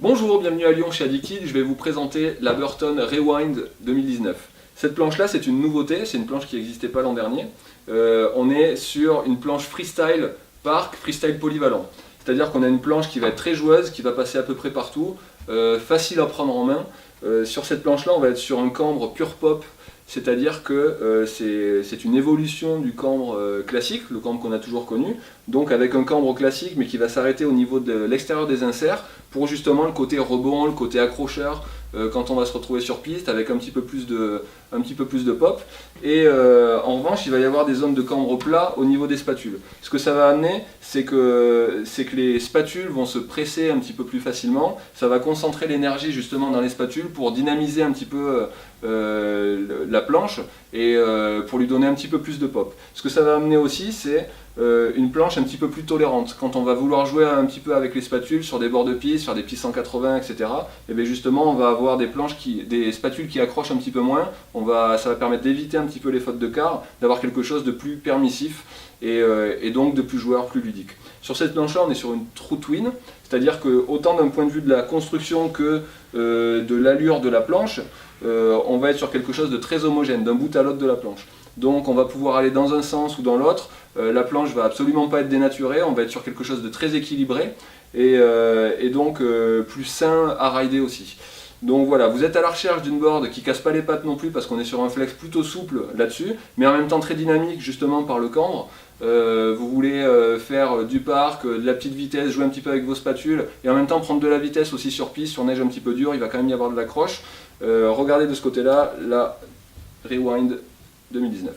Bonjour, bienvenue à Lyon chez Addicted, je vais vous présenter la Burton Rewind 2019. Cette planche-là, c'est une nouveauté, c'est une planche qui n'existait pas l'an dernier. On est sur une planche freestyle park, freestyle polyvalent. C'est-à-dire qu'on a une planche qui va être très joueuse, qui va passer à peu près partout, facile à prendre en main. Sur cette planche-là, on va être sur un cambre pure pop, c'est-à-dire que c'est une évolution du cambre classique, le cambre qu'on a toujours connu, donc avec un cambre classique mais qui va s'arrêter au niveau de l'extérieur des inserts pour justement le côté rebond, le côté accrocheur quand on va se retrouver sur piste avec un petit peu plus de pop. Et en revanche, il va y avoir des zones de cambre plat au niveau des spatules. Ce que ça va amener, c'est que les spatules vont se presser un petit peu plus facilement, ça va concentrer l'énergie justement dans les spatules pour dynamiser un petit peu la planche et pour lui donner un petit peu plus de pop. Ce que ça va amener aussi, c'est une planche un petit peu plus tolérante. Quand on va vouloir jouer un petit peu avec les spatules sur des bords de piste, sur des pistes 180, etc., et bien justement on va avoir des spatules qui accrochent un petit peu moins, ça va permettre d'éviter un petit peu les fautes de quart, d'avoir quelque chose de plus permissif et donc de plus joueur, plus ludique. Sur cette planche-là, on est sur une true twin, c'est-à-dire que autant d'un point de vue de la construction que de l'allure de la planche, on va être sur quelque chose de très homogène, d'un bout à l'autre de la planche. Donc on va pouvoir aller dans un sens ou dans l'autre, la planche va absolument pas être dénaturée, on va être sur quelque chose de très équilibré et donc plus sain à rider aussi. Donc voilà, vous êtes à la recherche d'une board qui casse pas les pattes non plus parce qu'on est sur un flex plutôt souple là-dessus, mais en même temps très dynamique justement par le cambre. Vous voulez faire du parc, de la petite vitesse, jouer un petit peu avec vos spatules et en même temps prendre de la vitesse aussi sur piste, sur neige un petit peu dure, il va quand même y avoir de l'accroche. Regardez de ce côté-là, la Rewind 2019.